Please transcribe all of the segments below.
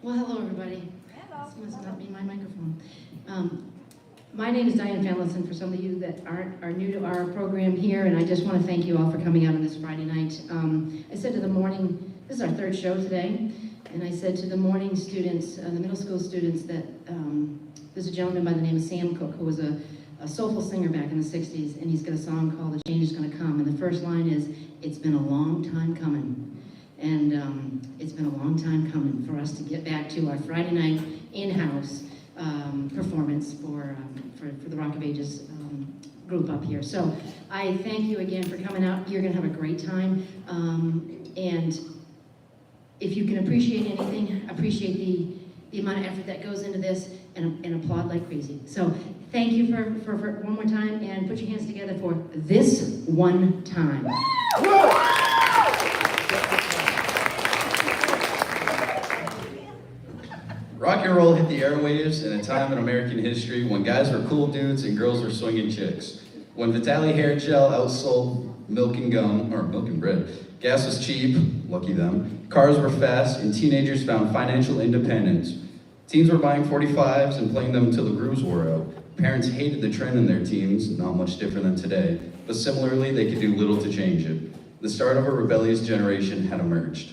Well, hello, everybody. Hello. This must not be my microphone. My name is Diane Fanlison, for some of you that are new to our program here, and I just want to thank you all for coming out on this Friday night. I said to the morning, this is our third show today, and I said to the morning students, the middle school students, that there's a gentleman by the name of Sam Cooke who was a soulful singer back in the 60s, and he's got a song called The Change Is Gonna Come, and the first line is, "It's been a long time coming." And it's been a long time coming for us to get back to our Friday night in-house performance for the Rock of Ages group up here. So I thank you again for coming out. You're gonna have a great time. And if you can appreciate anything, appreciate the amount of effort that goes into this and applaud like crazy. So thank you for one more time, and put your hands together for This One Time. Rock and roll hit the airwaves in a time in American history when guys were cool dudes and girls were swinging chicks. When Vitali hair gel outsold milk and gum, or milk and bread, gas was cheap, lucky them, cars were fast, and teenagers found financial independence. Teens were buying 45s and playing them until the grooves wore out. Parents hated the trend in their teens, not much different than today, but similarly, they could do little to change it. The start of a rebellious generation had emerged.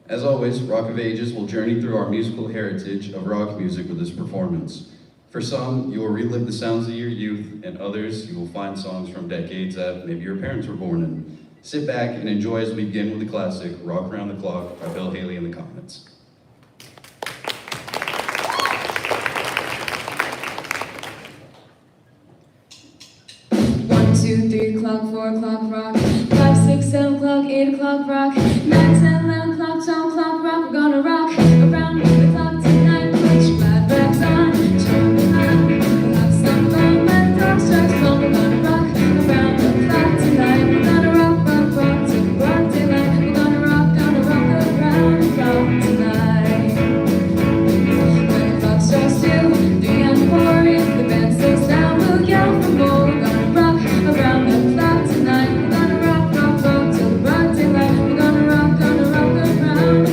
As always, Rock of Ages will journey through our musical heritage of rock music with this performance. For some, you will relive the sounds of your youth, and others, you will find songs from decades that maybe your parents were born in. Sit back and enjoy as we begin with the classic, Rock Around the Clock by Bill Haley and the Comets. 1, 2, 3 o'clock, 4 o'clock, rock. 5, 6, 7 o'clock, 8 o'clock, rock. 9, 10, 11 o'clock, 12 o'clock, rock. We're gonna rock around the clock tonight. Put your glad rags on, jump around. We'll have some fun when the clock strikes 12. We're gonna rock around the clock tonight. We're gonna rock, rock, rock till broad daylight. We're gonna rock around the clock tonight. When the clock strikes 2, 3, and 4, if the band slows down, we'll yell for more. We're gonna rock around the clock tonight. We're gonna rock, rock, rock till broad daylight. We're gonna rock around the clock tonight.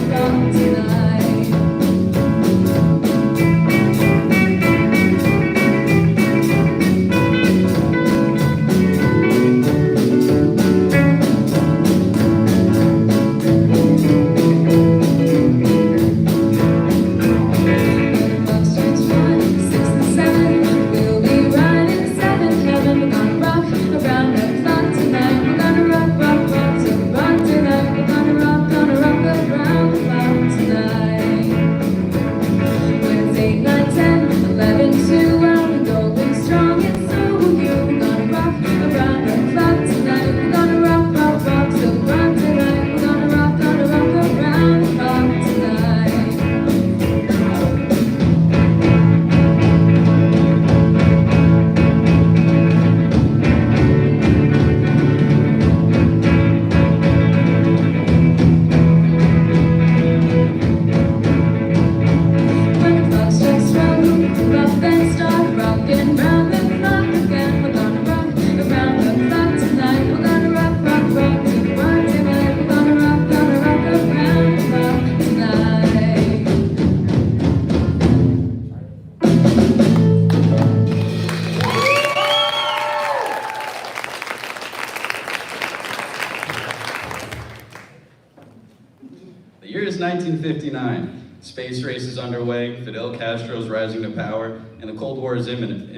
The year is 1959. Space race is underway, Fidel Castro's rising to power, and the Cold War is imminent.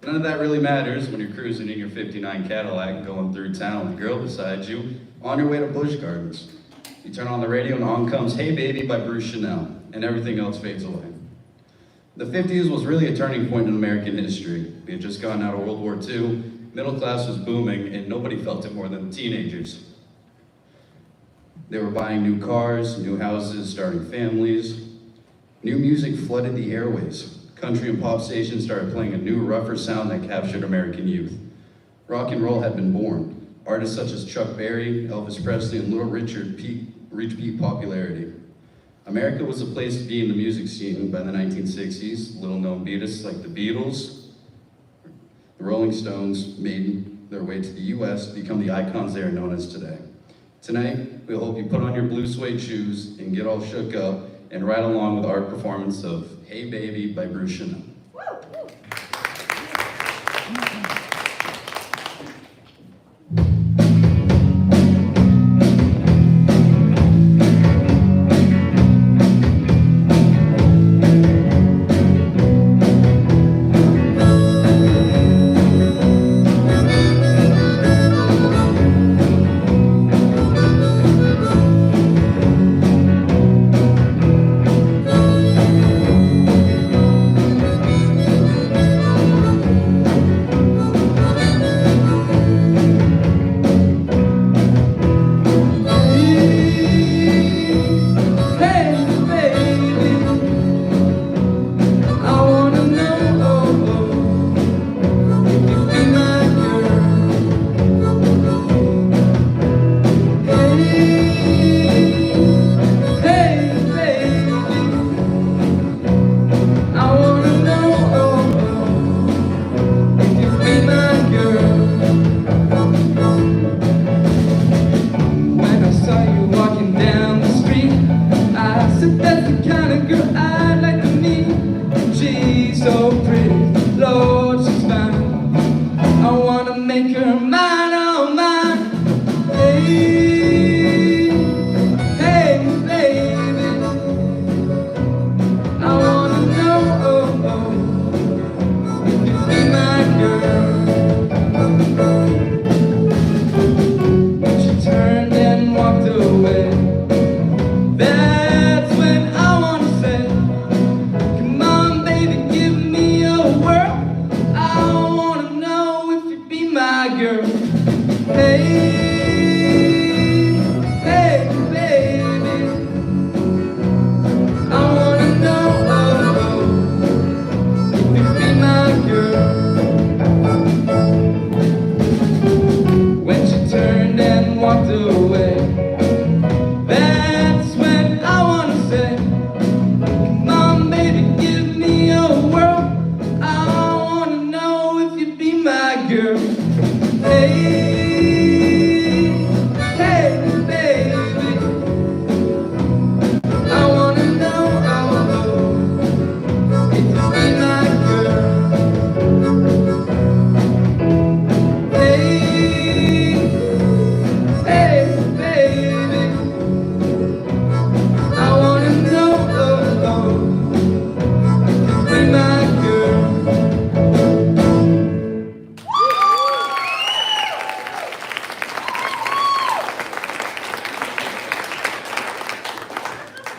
None of that really matters when you're cruising in your 59 Cadillac going through town with a girl beside you on your way to Busch Gardens. You turn on the radio and on comes Hey Baby by Bruce Chanel, and everything else fades away. The 50s was really a turning point in American history. We had just gotten out of World War II, middle class was booming, and nobody felt it more than teenagers. They were buying new cars, new houses, starting families. New music flooded the airways. Country and pop stations started playing a new, rougher sound that captured American youth. Rock and roll had been born. Artists such as Chuck Berry, Elvis Presley, and Little Richard reached peak popularity. America was a place to be in the music scene by the 1960s. Little-known Beatles like the Beatles, the Rolling Stones made their way to the US to become the icons they are known as today. Tonight, we hope you put on your blue suede shoes and get all shook up and right along with our performance of Hey Baby by Bruce Chanel.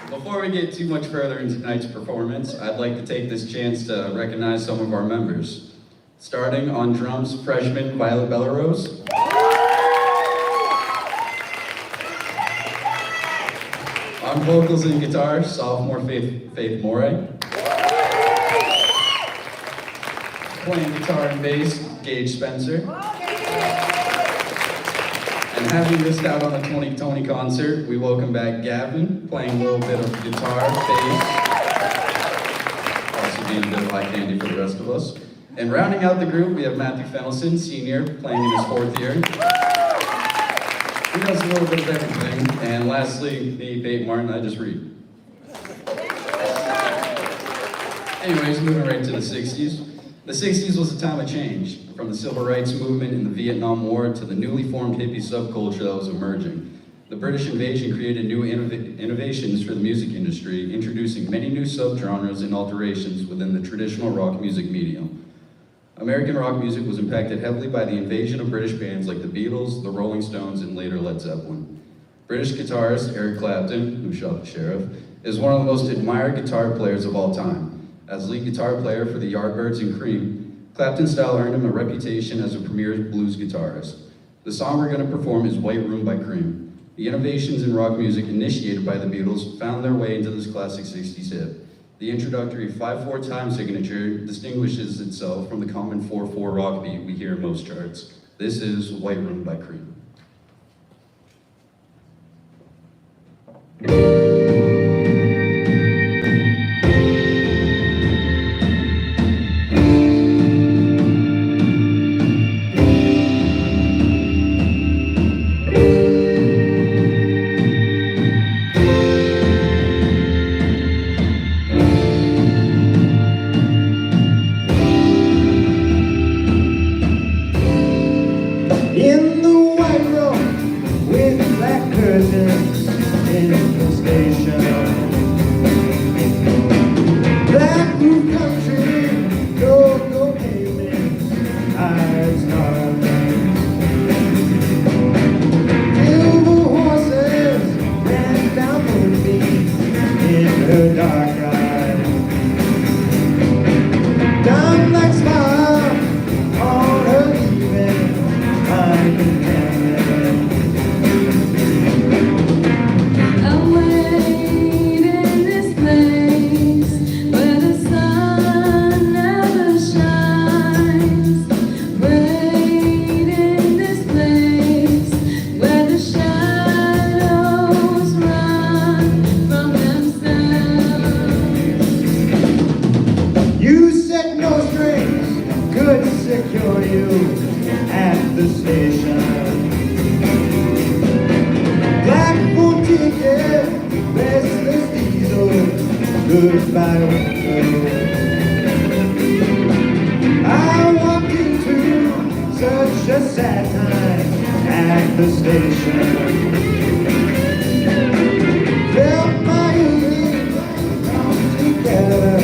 Before we get too much further into tonight's performance, I'd like to take this chance to recognize some of our members. Starting on drums, freshman Violet Bellarose. On vocals and guitar, sophomore Faith Moray. Playing guitar and bass, Gage Spencer. And having missed out on the 2020 concert, we welcome back Gavin, playing a little bit of guitar, bass, also being a bit of eye candy for the rest of us. And rounding out the group, we have Matthew Fennelson, senior, playing in his 4th year. He does a little bit of everything. And lastly, me, Peyton Martin, I just read. Anyways, moving right to the 60s. The 60s was a time of change, from the civil rights movement in the Vietnam War to the newly formed hippie subculture that was emerging. The British invasion created new innovations for the music industry, introducing many new subgenres and alterations within the traditional rock music medium. American rock music was impacted heavily by the invasion of British bands like the Beatles, the Rolling Stones, and later Led Zeppelin. British guitarist Eric Clapton, who shot the sheriff, is one of the most admired guitar players of all time. As lead guitar player for the Yardbirds and Cream, Clapton's style earned him a reputation as a premier blues guitarist. The song we're going to perform is White Room by Cream. The innovations in rock music initiated by the Beatles found their way into this classic 60s hit. The introductory 5/4 time signature distinguishes itself from the common 4/4 rock beat we hear in most charts. This is White Room by Cream. station. Black roof country, no payments, eyes darling. Silver horses ran down moonbeams in her dark ride. Down like smile on her leaving, I can tell. I wait in this place where the sun never shines. Wait in this place where the shadows run from themselves. You said no strings could secure you at the station. Black full ticket, restless diesel, goodbye window. I walked into such a sad time at the station. Felt my ears come together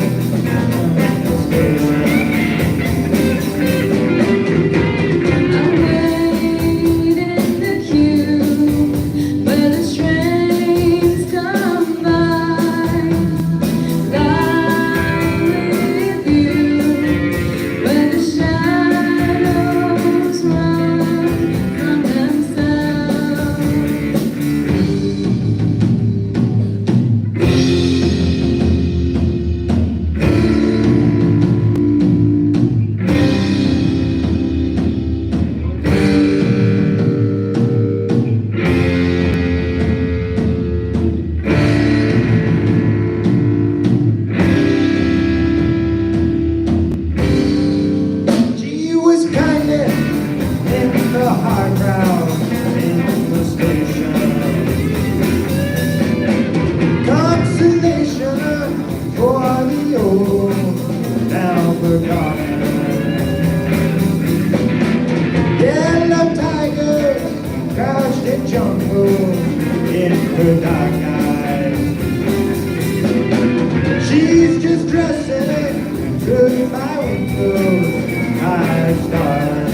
at the station. I wait in the queue where the trains come by. Lie with you where the shadows run from themselves. She was kindness in the hard crowd in the station. Consolation for the old, now forgotten. Yellow tigers crouched in jungle in her dark eyes. She's just dressing through my window, eyes darling.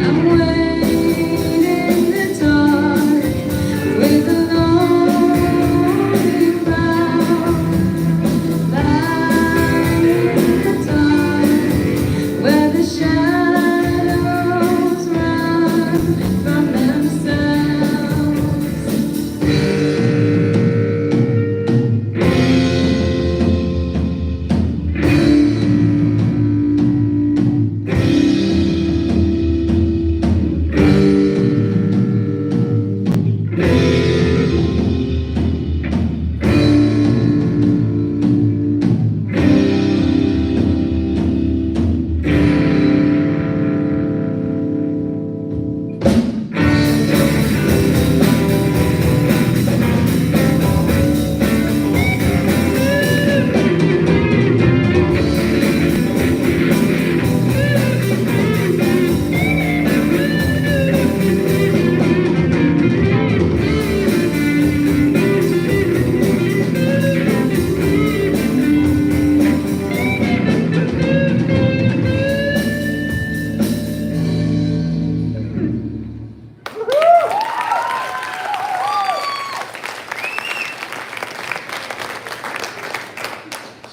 I'm waiting in the dark with a lonely crowd. Lying in the dark where the shadows run from themselves.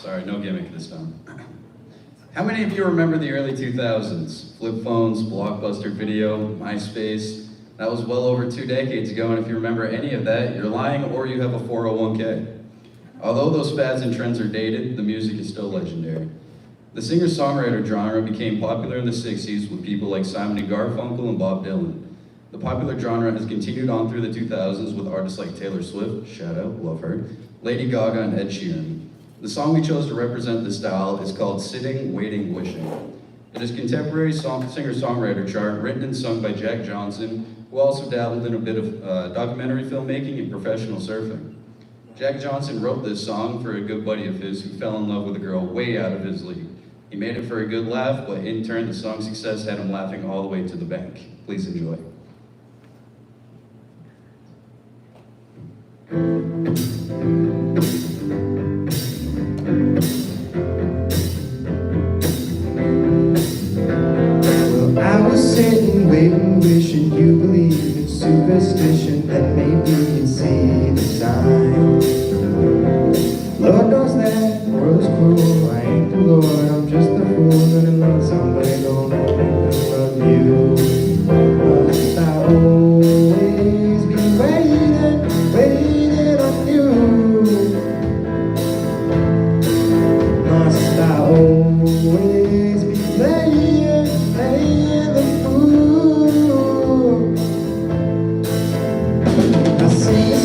Sorry, no gimmick this time. How many of you remember the early 2000s? Flip phones, Blockbuster Video, MySpace. That was well over 2 decades ago, and if you remember any of that, you're lying or you have a 401k. Although those fads and trends are dated, the music is still legendary. The singer-songwriter genre became popular in the 60s with people like Simon and Garfunkel and Bob Dylan. The popular genre has continued on through the 2000s with artists like Taylor Swift, shout out, love her, Lady Gaga, and Ed Sheeran. The song we chose to represent this style is called Sitting, Waiting, Wishing. It is a contemporary singer-songwriter chart written and sung by Jack Johnson, who also dabbled in a bit of documentary filmmaking and professional surfing. Jack Johnson wrote this song for a good buddy of his who fell in love with a girl way out of his league. He made it for a good laugh, but in turn, the song's success had him laughing all the way to the bank. Please enjoy.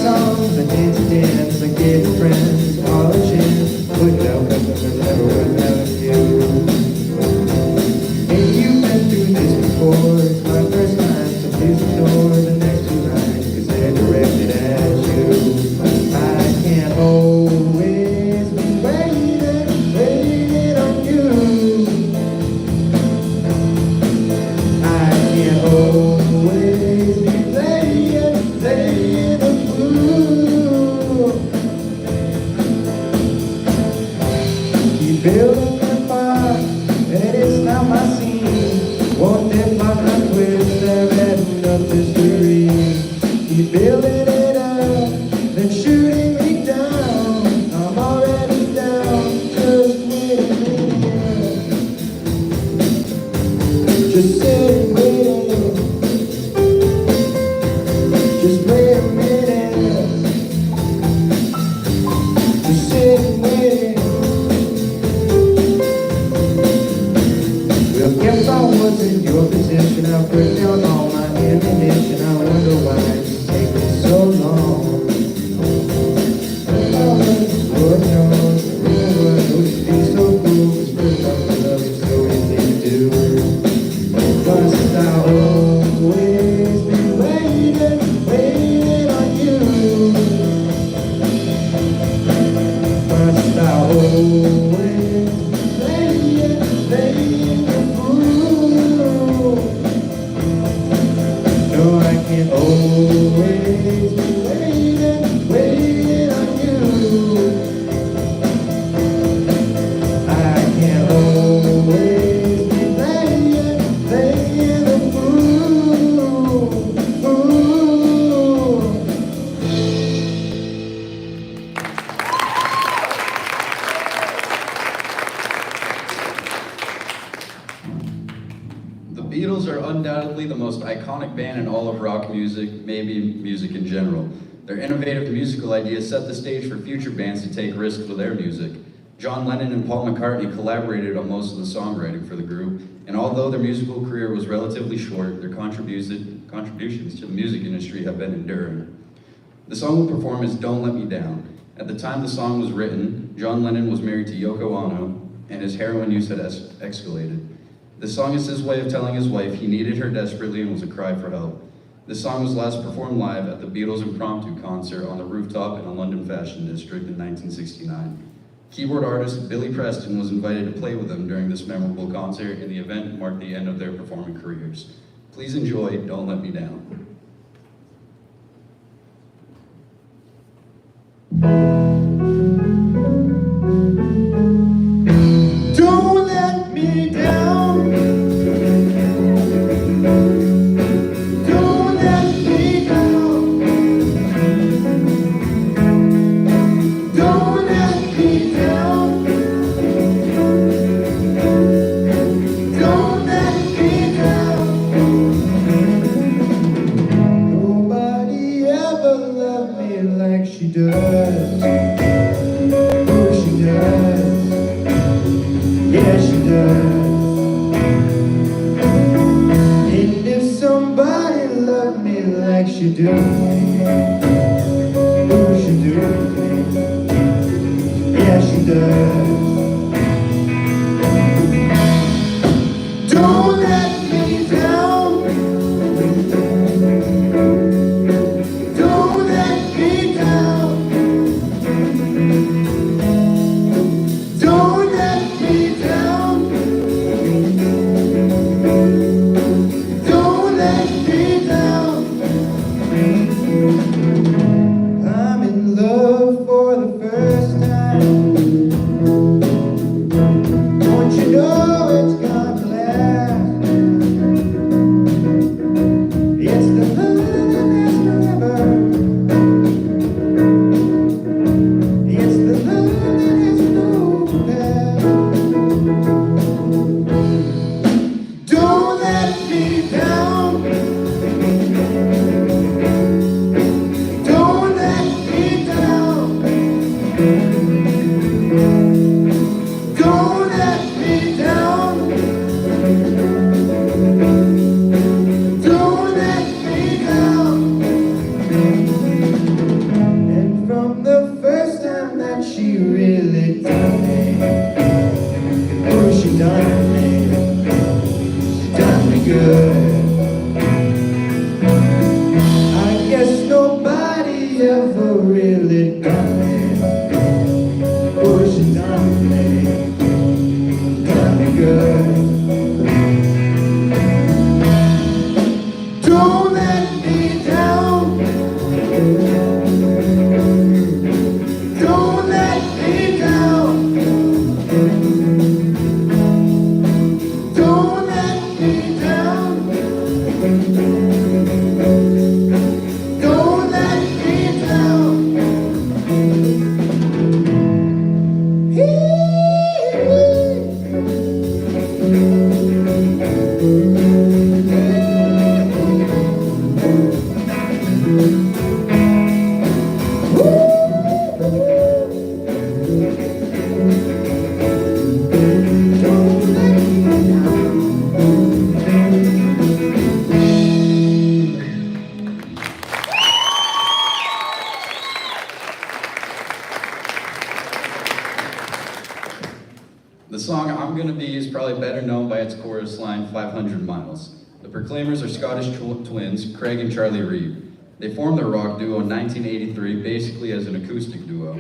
songs, I dance and dance, I get friends, polishing, put down customers never without you. And you've been through this before, it's my first time, so please ignore the next two lines, cause they're directed at you. I can't always be waiting on you. I can't always be playing the fool. Keep building the bar, and it's not my scene. Won't that block my twist, I've had enough history. Keep building it up, then shooting me down. I'm already down, just wait a minute. Just sit waiting. Just wait a minute. Just sit waiting. Well, if I was in your position, I'd put down all my ammunition. I wonder why it's taking so long. Lord knows, the real world would be so cool. Cause first off, love is so easy to do. Must I always be waiting on you? Must I always be playing the fool? No, I can't always be waiting on you. I can't always be playing the fool. The Beatles are undoubtedly the most iconic band in all of rock music, maybe music in general. Their innovative musical ideas set the stage for future bands to take risks with their music. John Lennon and Paul McCartney collaborated on most of the songwriting for the group, and although their musical career was relatively short, their contributions to the music industry have been enduring. The song we'll perform is Don't Let Me Down. At the time the song was written, John Lennon was married to Yoko Ono, and his heroin use had escalated. The song is his way of telling his wife he needed her desperately and was a cry for help. This song was last performed live at the Beatles' impromptu concert on the rooftop in a London fashion district in 1969. Keyboard artist Billy Preston was invited to play with them during this memorable concert, and the event marked the end of their performing careers. Please enjoy Don't Let Me Down. Don't let me down. Don't let me down. Don't let me down. Don't let me down. Nobody ever loved me like she does. Oh, she does. Yeah, she does. And if somebody loved me like she do, oh, she do. Yeah, she does. Don't let me down. Don't let me down. Don't let me down. Don't let me down. she really done me. Oh, she done me. She done me good. I guess nobody ever really done me. Oh, she done me good. Don't let me down. Don't let me down. Don't let me down. Don't let me down. The song I'm Gonna Be is probably better known by its chorus line, 500 miles. The Proclaimers are Scottish twins, Craig and Charlie Reid. They formed their rock duo in 1983, basically as an acoustic duo.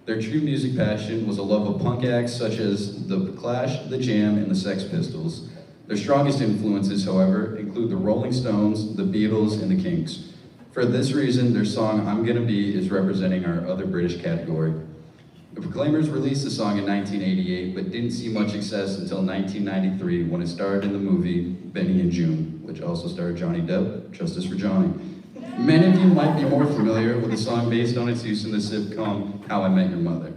Their true music passion was a love of punk acts such as The Clash, The Jam, and the Sex Pistols. Their strongest influences, however, include the Rolling Stones, the Beatles, and the Kinks. For this reason, their song I'm Gonna Be is representing our other British category. The Proclaimers released the song in 1988, but didn't see much success until 1993 when it starred in the movie Benny and June, which also starred Johnny Depp, Justice for Johnny. Many of you might be more familiar with the song based on its use in the sitcom How I Met Your Mother.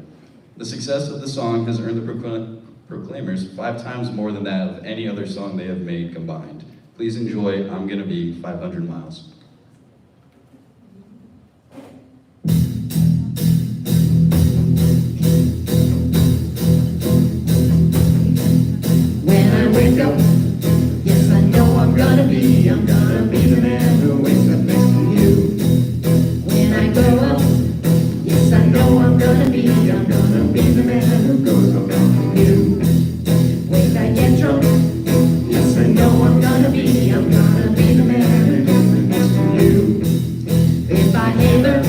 The success of the song has earned the Proclaimers 5 times more than that of any other song they have made combined. Please enjoy I'm Gonna Be 500 Miles. When I wake up, yes, I know I'm gonna be the man who wakes up next to you. When I grow up, yes, I know I'm gonna be the man who goes along with you. When I get drunk, yes, I know I'm gonna be the man who goes next to you. If I ever,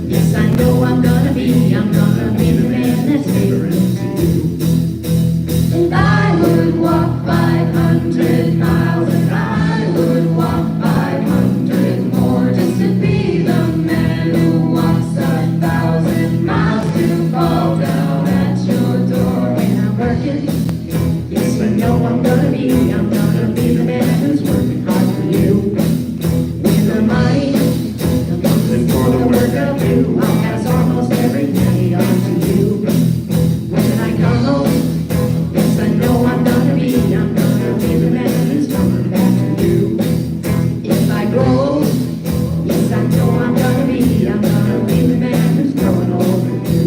yes, I know I'm gonna be the man that's favoring to you. And I would walk 500 miles, and I would walk 500 more, just to be the man who walks 1,000 miles to fall down at your door. When I'm working, yes, I know I'm gonna be the man who's working hard for you. When the money comes in for the work I do, I'll pass almost every penny on to you. When I come home, yes, I know I'm gonna be the man who's coming back to you. If I grow old, yes, I know I'm gonna be the man who's growing over you.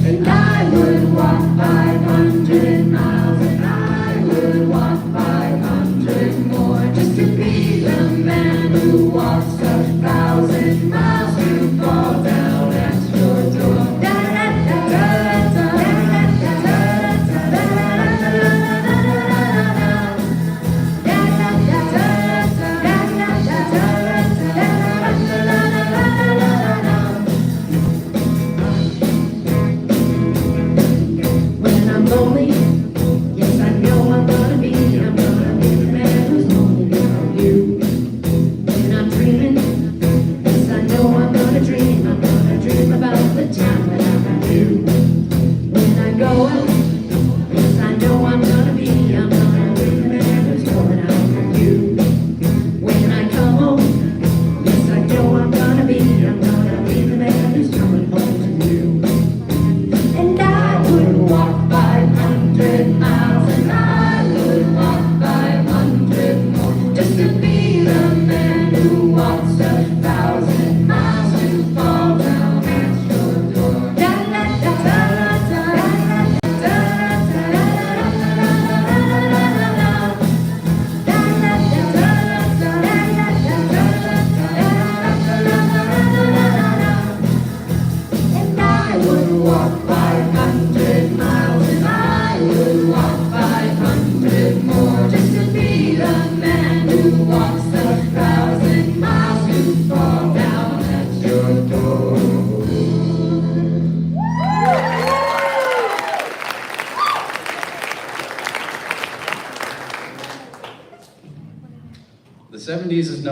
And I would walk 500 miles, and I would walk 500 more, just to be the man who walks 1,000 miles to fall down at your door.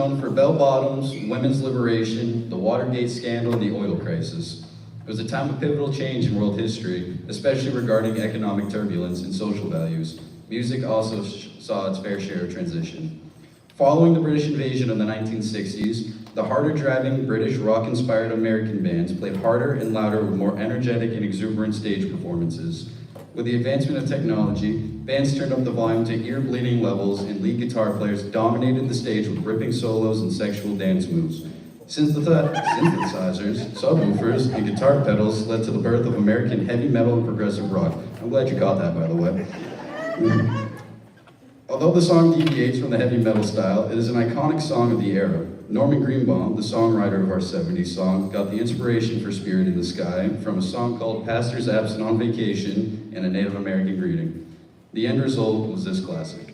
known for bell bottoms, women's liberation, the Watergate scandal, and the oil crisis. It was a time of pivotal change in world history, especially regarding economic turbulence and social values. Music also saw its fair share of transition. Following the British invasion of the 1960s, the harder-driving British rock-inspired American bands played harder and louder with more energetic and exuberant stage performances. With the advancement of technology, bands turned up the volume to ear-bleeding levels, and lead guitar players dominated the stage with ripping solos and sexual dance moves. Synthesizers, subwoofers, and guitar pedals led to the birth of American heavy metal and progressive rock. I'm glad you caught that, by the way. Although the song deviates from the heavy metal style, it is an iconic song of the era. Norman Greenbaum, the songwriter of our 70s song, got the inspiration for Spirit in the Sky from a song called Pastors Absent on Vacation and a Native American Greeting. The end result was this classic.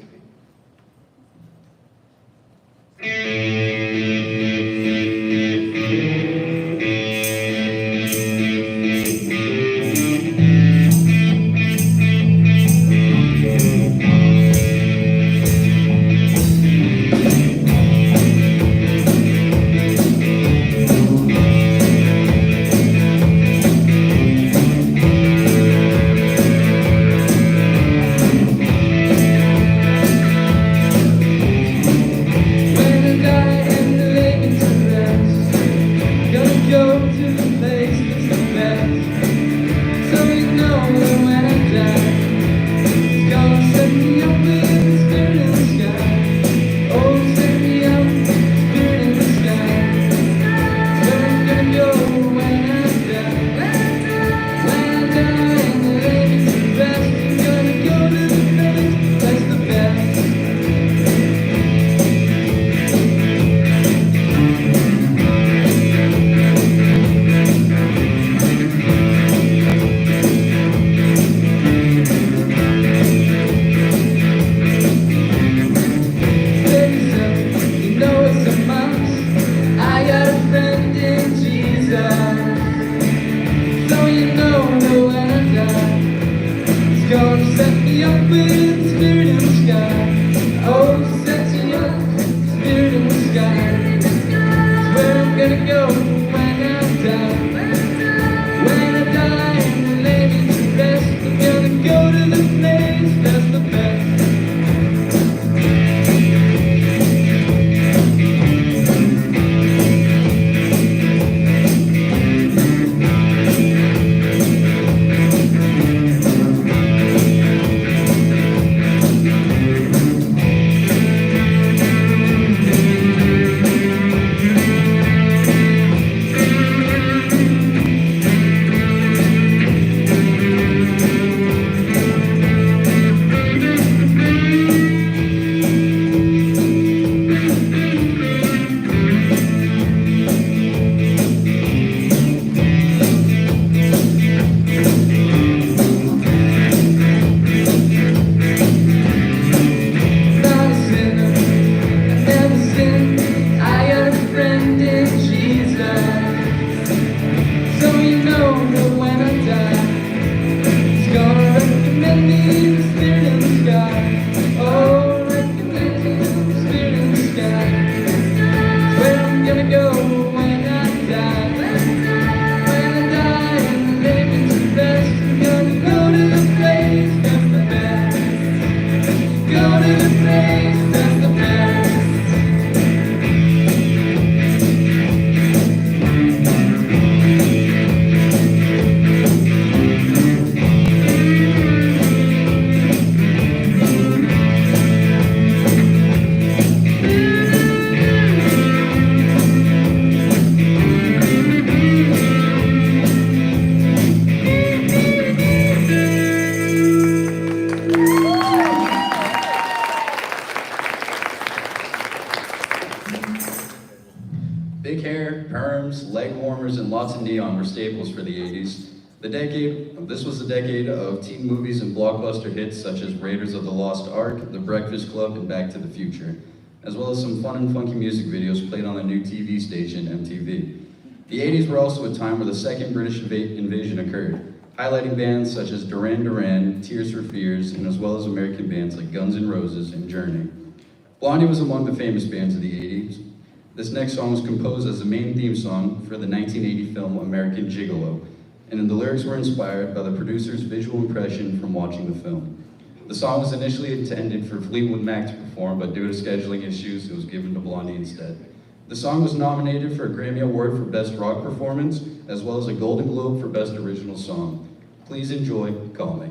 Big hair, perms, leg warmers, and lots of neon were staples for the 80s. This was the decade of teen movies and blockbuster hits such as Raiders of the Lost Ark, The Breakfast Club, and Back to the Future, as well as some fun and funky music videos played on the new TV station, MTV. The 80s were also a time where the second British invasion occurred, highlighting bands such as Duran Duran, Tears for Fears, and as well as American bands like Guns N' Roses and Journey. Blondie was among the famous bands of the 80s. This next song was composed as the main theme song for the 1980 film American Gigolo, and the lyrics were inspired by the producer's visual impression from watching the film. The song was initially intended for Fleetwood Mac to perform, but due to scheduling issues, it was given to Blondie instead. The song was nominated for a Grammy Award for Best Rock Performance, as well as a Golden Globe for Best Original Song. Please enjoy Call Me.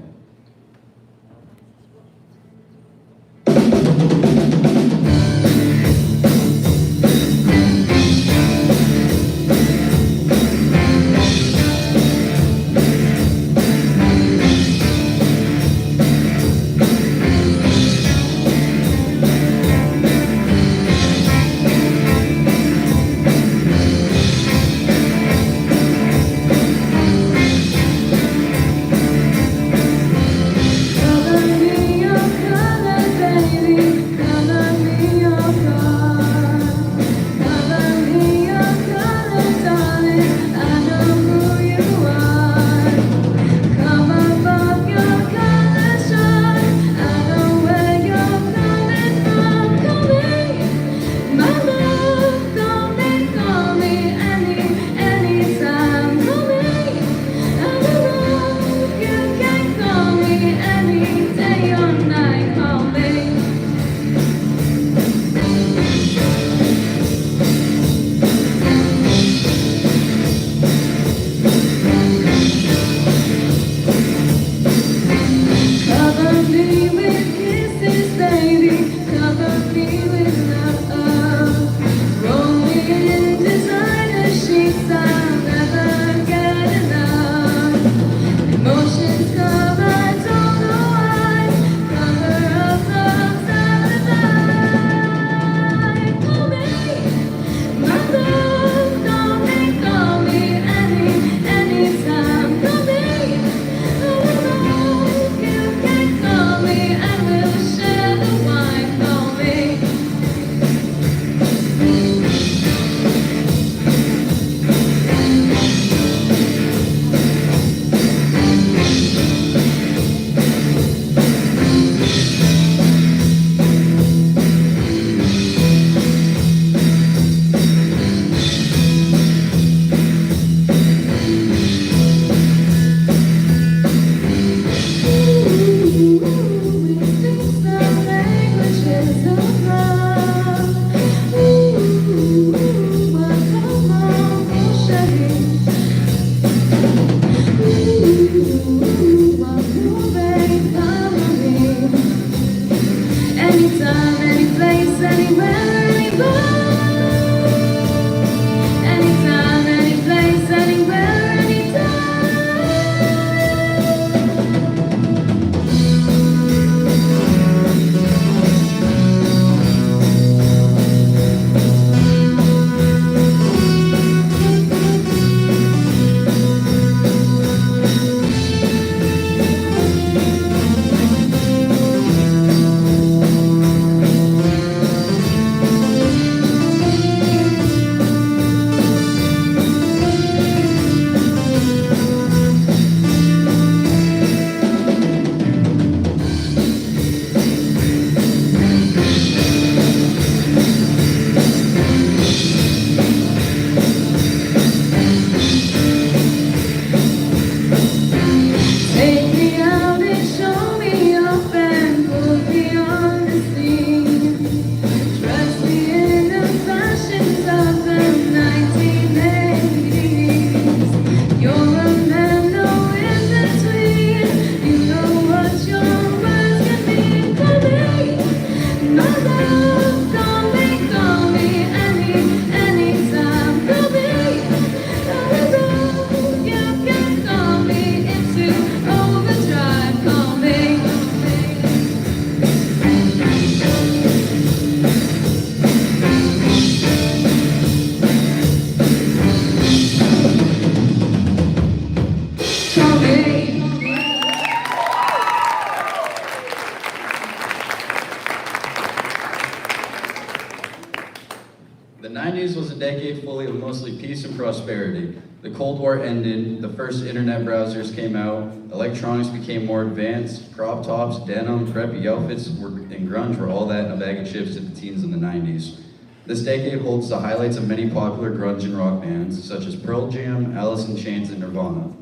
The 90s was a decade full of mostly peace and prosperity. The Cold War ended, the first internet browsers came out, electronics became more advanced, crop tops, denim, preppy outfits, and grunge were all that in a bag of chips to the teens in the 90s. This decade holds the highlights of many popular grunge and rock bands, such as Pearl Jam, Alice in Chains, and Nirvana.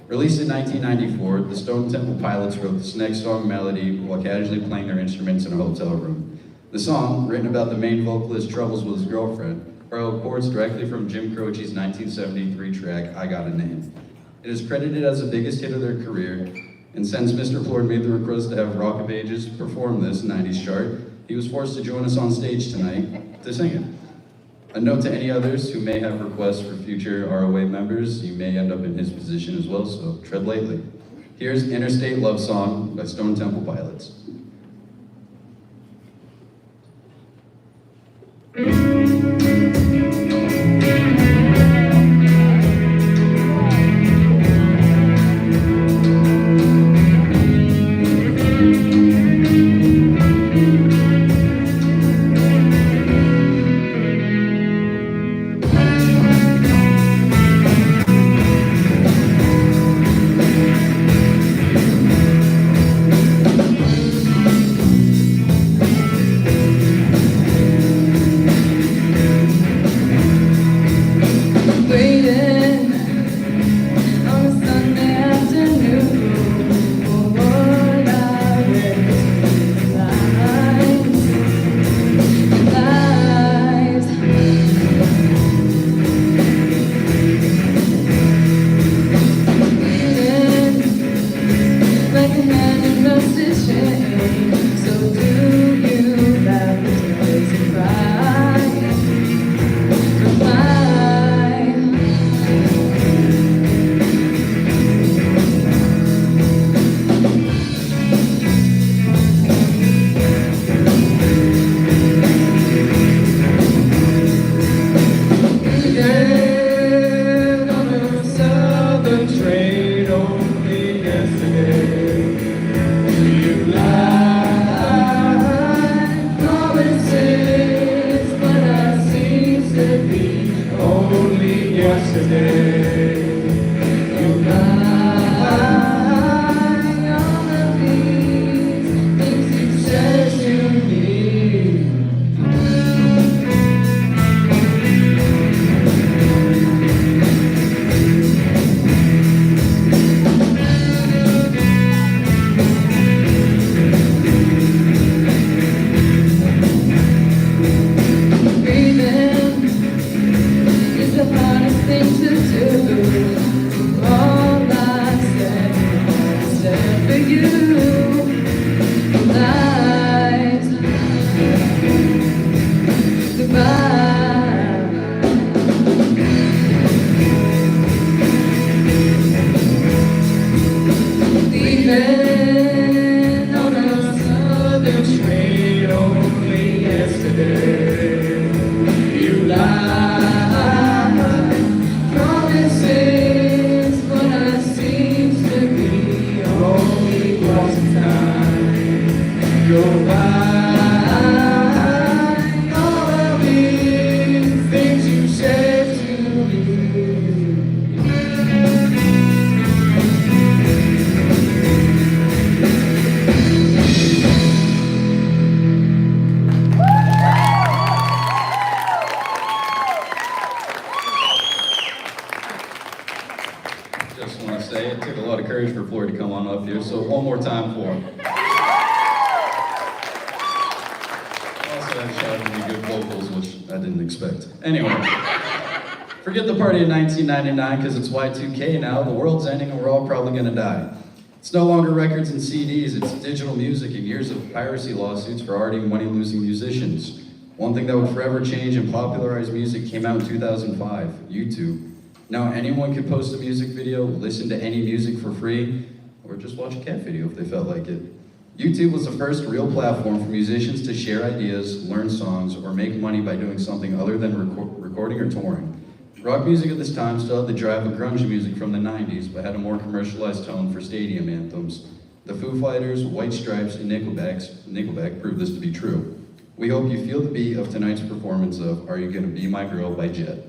Released in 1994, the Stone Temple Pilots wrote this next song melody while casually playing their instruments in a hotel room. The song, written about the main vocalist's troubles with his girlfriend, borrowed chords directly from Jim Croce's 1973 track, I Got a Name. It is credited as the biggest hit of their career, and since Mr. Ford made the request to have Rock of Ages perform this 90s chart, he was forced to join us on stage tonight to sing it. A note to any others who may have requests for future ROA members, you may end up in his position as well, so tread lightly. Here's Interstate Love Song by Stone Temple Pilots. Forget the party in 1999 because it's Y2K now. The world's ending and we're all probably gonna die. It's no longer records and CDs, it's digital music and years of piracy lawsuits for already money-losing musicians. One thing that would forever change and popularize music came out in 2005, YouTube. Now anyone can post a music video, listen to any music for free, or just watch a cat video if they felt like it. YouTube was the first real platform for musicians to share ideas, learn songs, or make money by doing something other than recording or touring. Rock music at this time still had the drive of grunge music from the 90s, but had a more commercialized tone for stadium anthems. The Foo Fighters, White Stripes, and Nickelback proved this to be true. We hope you feel the beat of tonight's performance of Are You Gonna Be My Girl by Jet.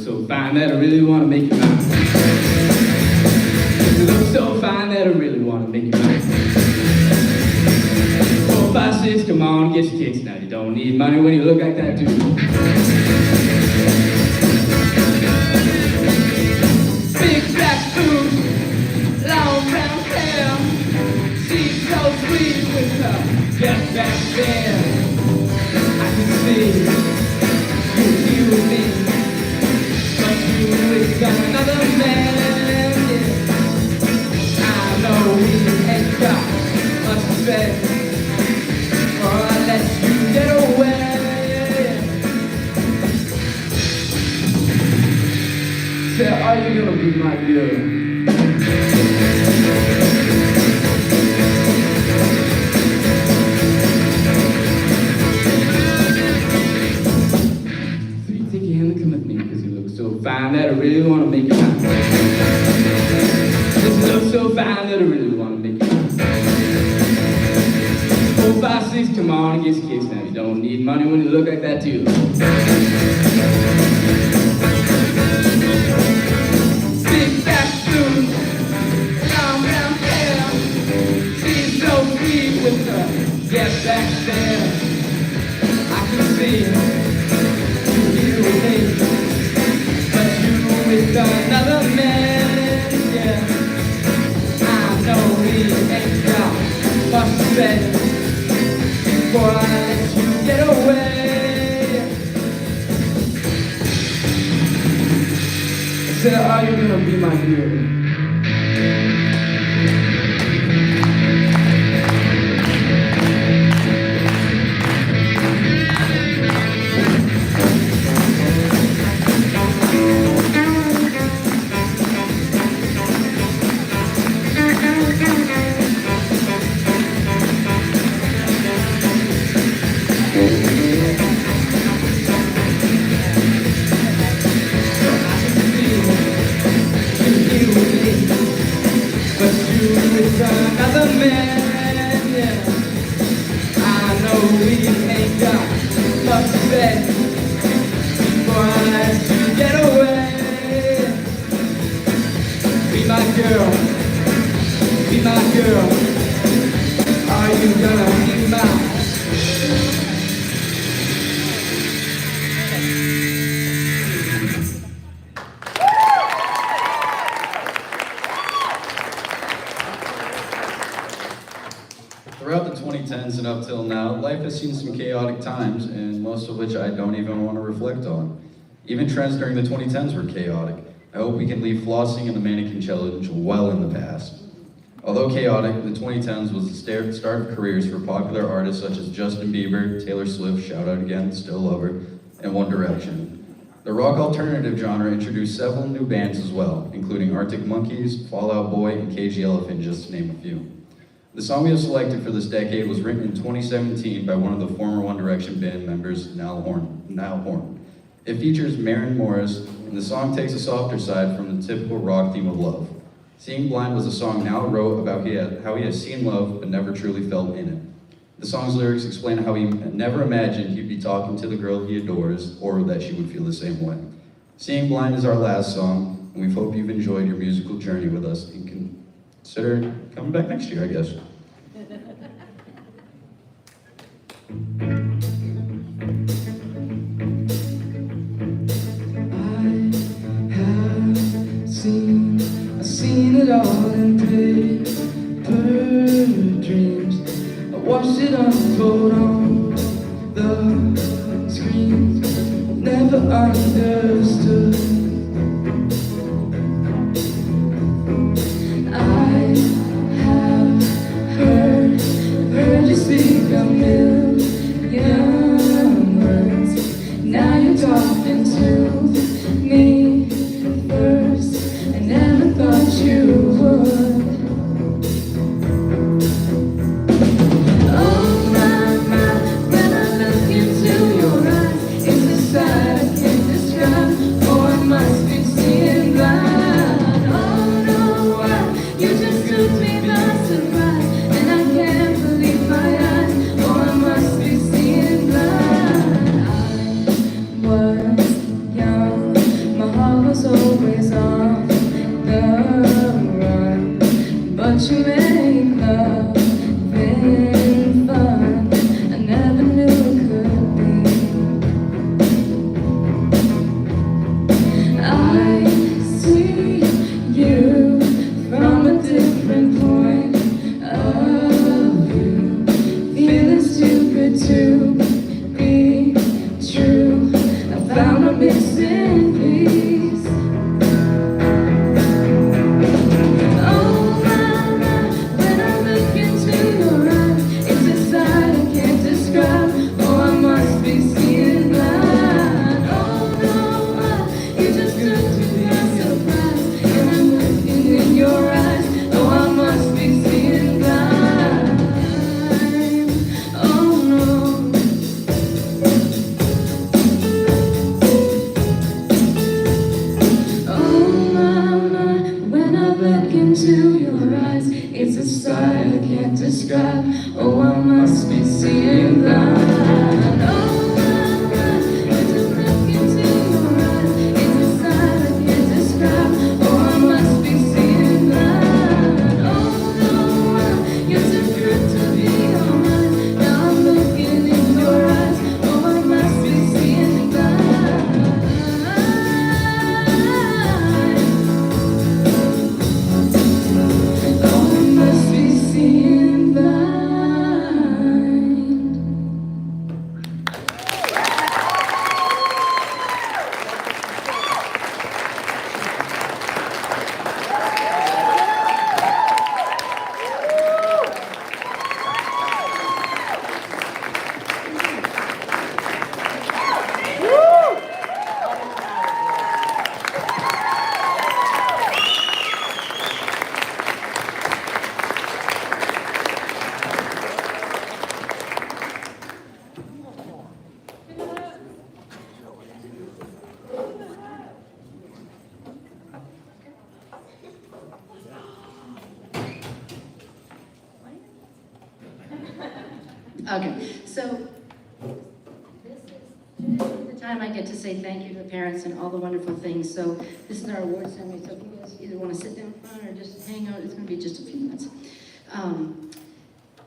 so fine that I really want to make you mine. You look so fine that I really want to make you mine. 4, 5, 6, come on, get your kicks now. You don't need money when you look like that, too. Big black boots, long brown hair. She's so sweet with her get back there. I can see you and me, but you with another man. Yeah. I know we ain't got much to say, or I'll let you get away. Say, are you gonna be my girl? Fine that I really want to make you mine. Just look so fine that I really want to make you mine. 4, 5, 6, come on and get your kicks now. You don't need money when you look like that too. Big back boots, long brown hair. She's so sweet with her get back there. I can see you and me, with another man, yeah. I know we ain't got much to say before I let you get away. I said, are you gonna be my hero? Another man, yeah. I know we ain't got much to say before I let you get away. Be my girl, be my girl. Are you gonna be mine? Throughout the 2010s and up till now, life has seen some chaotic times, and most of which I don't even want to reflect on. Even trends during the 2010s were chaotic. I hope we can leave flossing and the mannequin challenge well in the past. Although chaotic, the 2010s was the start of careers for popular artists such as Justin Bieber, Taylor Swift, shout out again, Still Lover, and One Direction. The rock alternative genre introduced several new bands as well, including Arctic Monkeys, Fall Out Boy, and Cage the Elephant, just to name a few. The song we have selected for this decade was written in 2017 by one of the former One Direction band members, Niall Horan. It features Maren Morris, and the song takes a softer side from the typical rock theme of love. Seeing Blind was a song Niall wrote about how he has seen love but never truly felt in it. The song's lyrics explain how he never imagined he'd be talking to the girl he adores, or that she would feel the same way. Seeing Blind is our last song, and we hope you've enjoyed your musical journey with us and consider coming back next year, I guess. I've seen it all in paper dreams. I watched it unfold on the screens. Never understood. I have heard you speak a million words. Now you're talking to me first. I never thought you would. Oh my, when I look into your eyes, it's a sight I can't describe. Oh, Okay, so this is the time I get to say thank you to the parents and all the wonderful things. So this is our award ceremony, so if you guys either want to sit down front or just hang out, it's going to be just a few minutes.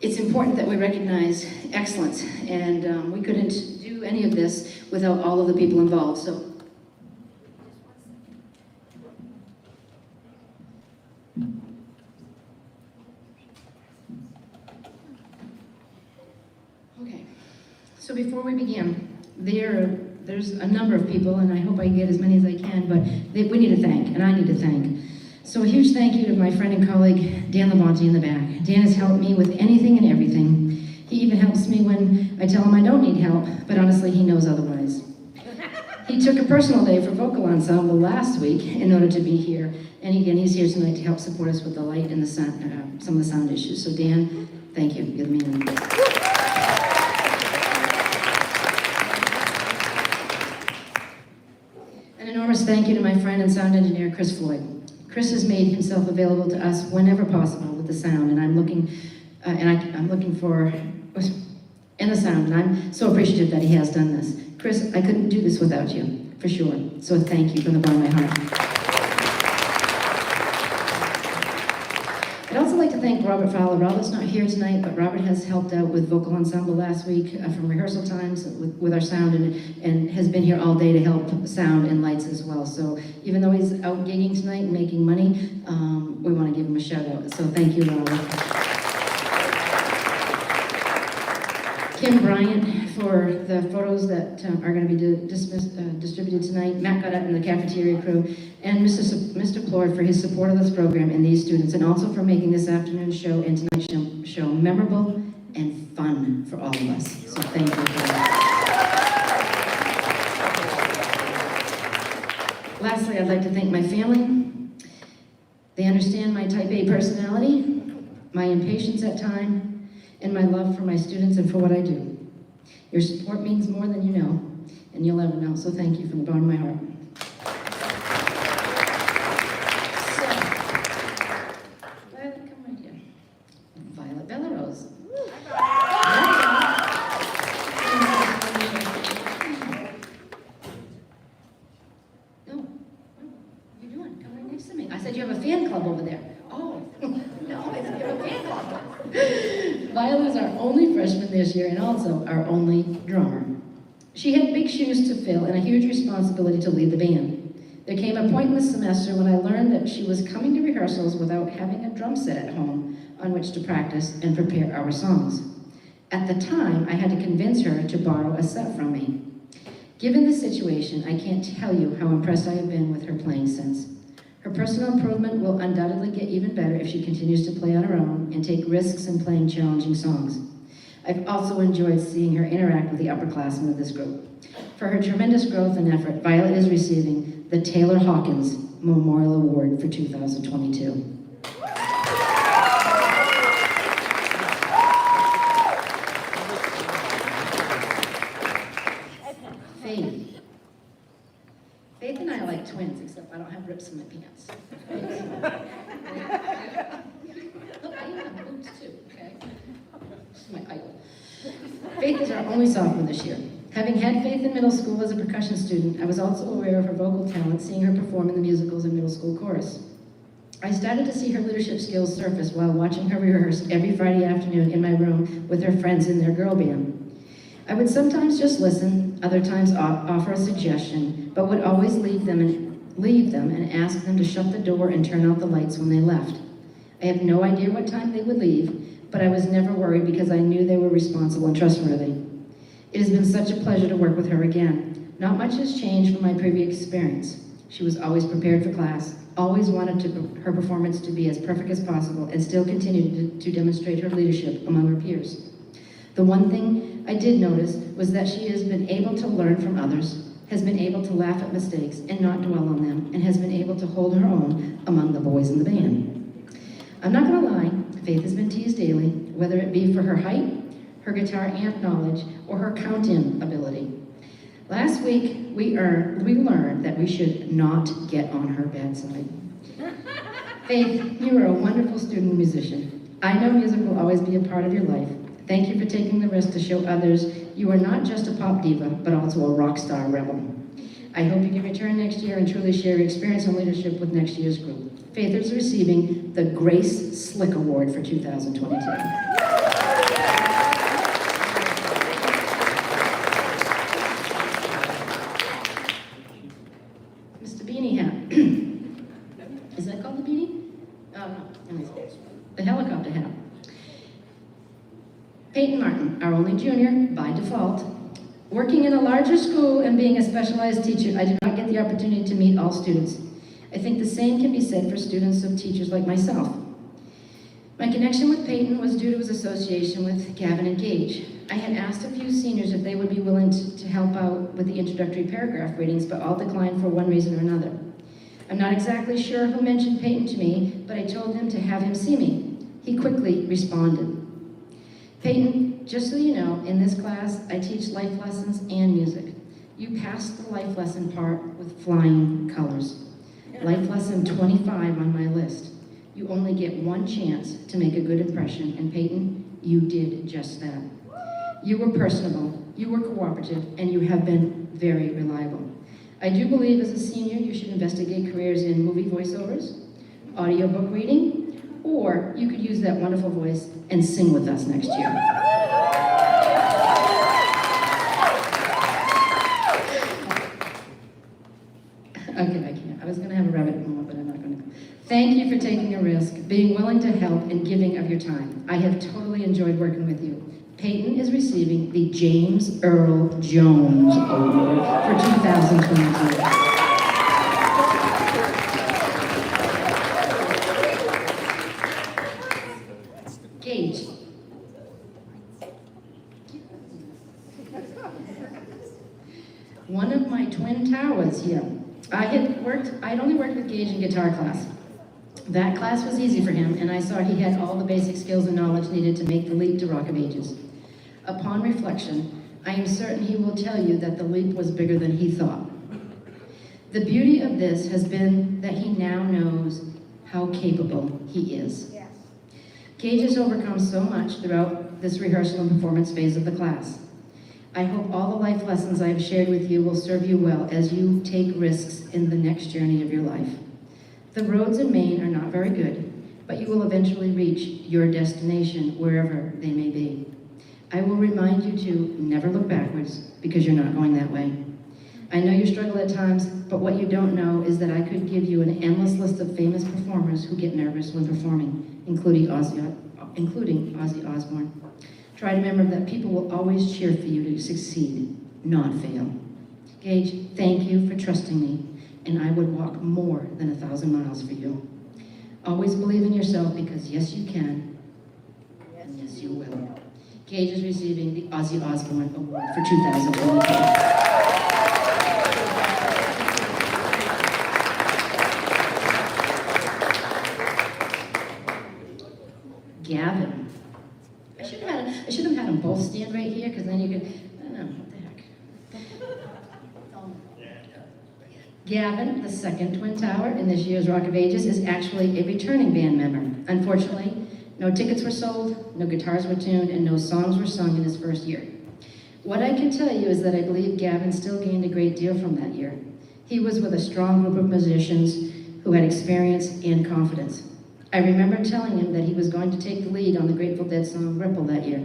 It's important that we recognize excellence, and we couldn't do any of this without all of the people involved. So. Okay, so before we begin, there's a number of people, and I hope I get as many as I can, but we need to thank, and I need to thank. So a huge thank you to my friend and colleague, Dan Labonte in the back. Dan has helped me with anything and everything. He even helps me when I tell him I don't need help, but honestly, he knows otherwise. He took a personal day for vocal ensemble last week in order to be here, and again, he's here tonight to help support us with the light and the sound, some of the sound issues. So Dan, thank you. You're the man. An enormous thank you to my friend and sound engineer, Chris Floyd. Chris has made himself available to us whenever possible with the sound, and I'm looking for, and the sound, and I'm so appreciative that he has done this. Chris, I couldn't do this without you, for sure. So thank you from the bottom of my heart. I'd also like to thank Robert Fowler. Robert's not here tonight, but Robert has helped out with vocal ensemble last week from rehearsal times with our sound, and has been here all day to help sound and lights as well. So even though he's out gigging tonight and making money, we want to give him a shout out. So thank you, Robert. Kim Bryant for the photos that are going to be distributed tonight. Matt got up in the cafeteria crew, and Mr. Plord for his support of this program and these students, and also for making this afternoon's show and tonight's show memorable and fun for all of us. So thank you for that. Lastly, I'd like to thank my family. They understand my type A personality, my impatience at times, and my love for my students and for what I do. Your support means more than you know, and you'll ever know, so thank you from the bottom of my heart. So, Violet, come right here. Violet Bellarose. No, what are you doing? Come right next to me. I said you have a fan club over there. Oh, no, I said you have a fan club. Violet is our only freshman this year and also our only drummer. She had big shoes to fill and a huge responsibility to lead the band. There came a point in the semester when I learned that she was coming to rehearsals without having a drum set at home on which to practice and prepare our songs. At the time, I had to convince her to borrow a set from me. Given the situation, I can't tell you how impressed I have been with her playing sense. Her personal improvement will undoubtedly get even better if she continues to play on her own and take risks in playing challenging songs. I've also enjoyed seeing her interact with the upperclassmen of this group. For her tremendous growth and effort, Violet is receiving the Taylor Hawkins Memorial Award for 2022. Faith and I are like twins, except I don't have rips in my pants. Look, I even have boots too, okay? This is my idol. Faith is our only sophomore this year. Having had Faith in middle school as a percussion student, I was also aware of her vocal talent, seeing her perform in the musicals and middle school chorus. I started to see her leadership skills surface while watching her rehearse every Friday afternoon in my room with her friends in their girl band. I would sometimes just listen, other times offer a suggestion, but would always leave them and ask them to shut the door and turn out the lights when they left. I have no idea what time they would leave, but I was never worried because I knew they were responsible and trustworthy. It has been such a pleasure to work with her again. Not much has changed from my previous experience. She was always prepared for class, always wanted her performance to be as perfect as possible, and still continued to demonstrate her leadership among her peers. The one thing I did notice was that she has been able to learn from others, has been able to laugh at mistakes and not dwell on them, and has been able to hold her own among the boys in the band. I'm not gonna lie, Faith has been teased daily, whether it be for her height, her guitar amp knowledge, or her count-in ability. Last week, we learned that we should not get on her bad side. Faith, you are a wonderful student musician. I know music will always be a part of your life. Thank you for taking the risk to show others you are not just a pop diva, but also a rock star rebel. I hope you can return next year and truly share your experience and leadership with next year's group. Faith is receiving the Grace Slick Award for 2022. Mr. Beanie Hat. Is that called the beanie? Oh, no. The helicopter hat. Peyton Martin, our only junior, by default. Working in a larger school and being a specialized teacher, I do not get the opportunity to meet all students. I think the same can be said for students of teachers like myself. My connection with Peyton was due to his association with Gavin and Gage. I had asked a few seniors if they would be willing to help out with the introductory paragraph readings, but all declined for one reason or another. I'm not exactly sure who mentioned Peyton to me, but I told them to have him see me. He quickly responded. Peyton, just so you know, in this class, I teach life lessons and music. You passed the life lesson part with flying colors. Life lesson 25 on my list. You only get one chance to make a good impression, and Peyton, you did just that. You were personable, you were cooperative, and you have been very reliable. I do believe as a senior you should investigate careers in movie voiceovers, audiobook reading, or you could use that wonderful voice and sing with us next year. Okay, I can't. I was going to have a rabbit moment, but I'm not going to. Thank you for taking a risk, being willing to help, and giving of your time. I have totally enjoyed working with you. Peyton is receiving the James Earl Jones Award for 2022. Gage. One of my twin towers here. I'd only worked with Gage in guitar class. That class was easy for him, and I saw he had all the basic skills and knowledge needed to make the leap to Rock of Ages. Upon reflection, I am certain he will tell you that the leap was bigger than he thought. The beauty of this has been that he now knows how capable he is. Yes. Gage has overcome so much throughout this rehearsal and performance phase of the class. I hope all the life lessons I have shared with you will serve you well as you take risks in the next journey of your life. The roads in Maine are not very good, but you will eventually reach your destination wherever they may be. I will remind you to never look backwards because you're not going that way. I know you struggle at times, but what you don't know is that I could give you an endless list of famous performers who get nervous when performing, including Ozzy Osbourne. Try to remember that people will always cheer for you to succeed, not fail. Gage, thank you for trusting me, and I would walk more than 1,000 miles for you. Always believe in yourself because yes, you can, and yes, you will. Gage is receiving the Ozzy Osbourne Award for 2022. Gavin. I should have had them both stand right here, because then you could, I don't know, what the heck. Gavin, the second Twin Tower in this year's Rock of Ages, is actually a returning band member. Unfortunately, no tickets were sold, no guitars were tuned, and no songs were sung in his first year. What I can tell you is that I believe Gavin still gained a great deal from that year. He was with a strong group of musicians who had experience and confidence. I remember telling him that he was going to take the lead on the Grateful Dead song Ripple that year.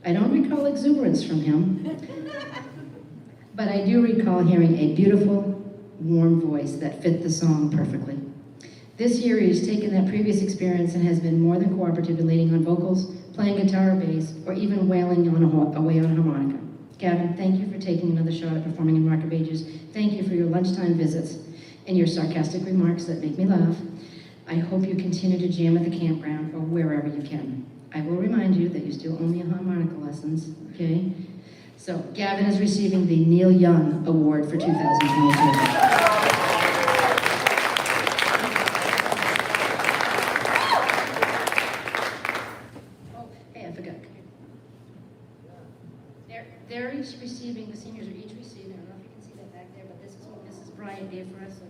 I don't recall exuberance from him, but I do recall hearing a beautiful, warm voice that fit the song perfectly. This year he's taken that previous experience and has been more than cooperative in leading on vocals, playing guitar or bass, or even wailing away on a harmonica. Gavin, thank you for taking another shot at performing in Rock of Ages. Thank you for your lunchtime visits and your sarcastic remarks that make me laugh. I hope you continue to jam at the campground or wherever you can. I will remind you that you still owe me a harmonica lessons, okay? So, Gavin is receiving the Neil Young Award for 2022. They're each receiving, the seniors are each receiving, I don't know if you can see that back there, but this is what Mrs. Bryant did for us. So.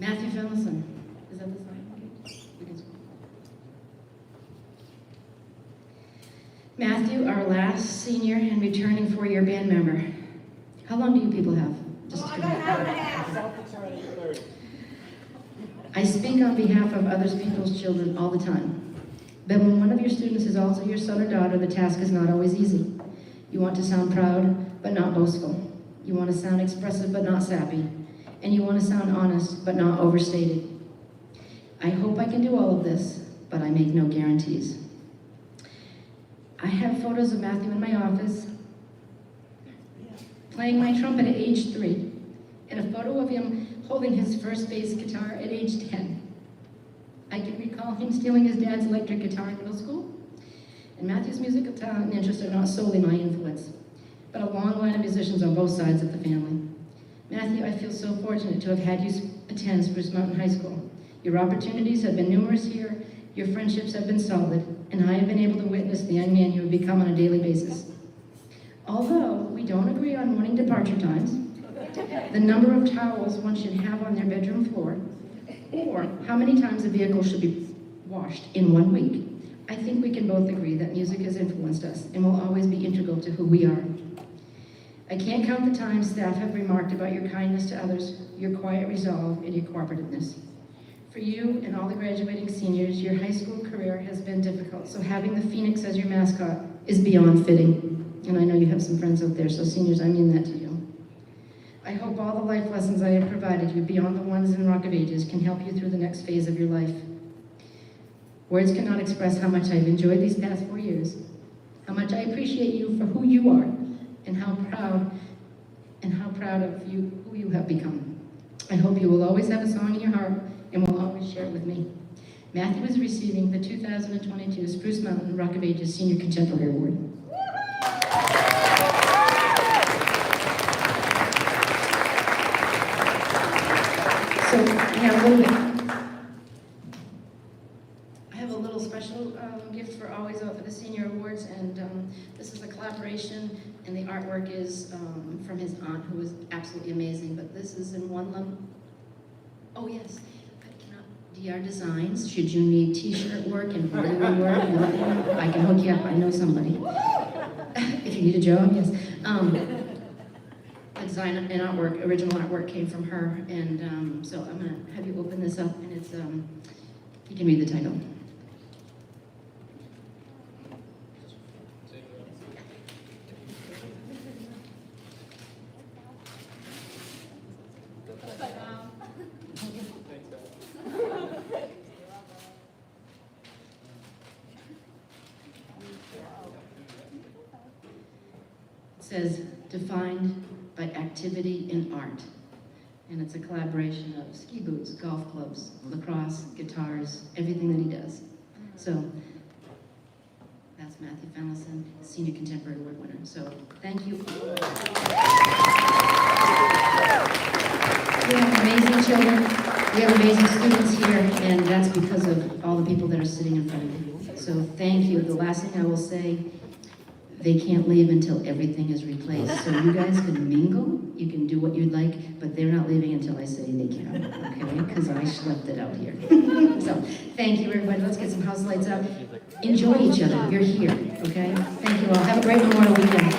Matthew Fellison. Is that the sign? We can scroll. Matthew, our last senior and returning four-year band member. How long do you people have? Just I speak on behalf of other people's children all the time. But when one of your students is also your son or daughter, the task is not always easy. You want to sound proud, but not boastful. You want to sound expressive, but not sappy. And you want to sound honest, but not overstated. I hope I can do all of this, but I make no guarantees. I have photos of Matthew in my office, playing my trumpet at age 3, and a photo of him holding his first bass guitar at age 10. I can recall him stealing his dad's electric guitar in middle school. And Matthew's musical talent and interests are not solely my influence, but a long line of musicians on both sides of the family. Matthew, I feel so fortunate to have had you attend Spruce Mountain High School. Your opportunities have been numerous here, your friendships have been solid, and I have been able to witness the young man you have become on a daily basis. Although we don't agree on morning departure times, the number of towels one should have on their bedroom floor, or how many times a vehicle should be washed in 1 week, I think we can both agree that music has influenced us and will always be integral to who we are. I can't count the times staff have remarked about your kindness to others, your quiet resolve, and your cooperativeness. For you and all the graduating seniors, your high school career has been difficult, so having the Phoenix as your mascot is beyond fitting. And I know you have some friends out there, so seniors, I mean that to you. I hope all the life lessons I have provided you, beyond the ones in Rock of Ages, can help you through the next phase of your life. Words cannot express how much I've enjoyed these past 4 years, how much I appreciate you for who you are, and how proud of you, who you have become. I hope you will always have a song in your heart and will always share it with me. Matthew is receiving the 2022 Spruce Mountain Rock of Ages Senior Contemporary Award. So we have a little special gift for always for the senior awards, and this is a collaboration, and the artwork is from his aunt, who is absolutely amazing. But this is in one lump. Oh yes, DR Designs. Should you need T-shirt work and embroidery work, I can hook you up. I know somebody. If you need a job, yes. The design and artwork, original artwork, came from her, and so I'm gonna have you open this up, and it's you can read the title. It says, defined by activity in art. And it's a collaboration of ski boots, golf clubs, lacrosse, guitars, everything that he does. So that's Matthew Fellison, Senior Contemporary Award winner. So thank you. We have amazing children, we have amazing students here, and that's because of all the people that are sitting in front of you. So thank you. The last thing I will say, they can't leave until everything is replaced. So you guys can mingle, you can do what you'd like, but they're not leaving until I say they can, okay? Because I schlepped it out here. So thank you, everybody. Let's get some house lights up. Enjoy each other. You're here, okay? Thank you all. Have a great Memorial weekend.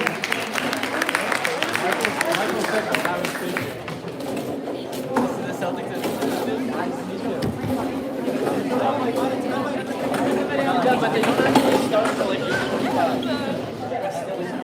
But they don't start until like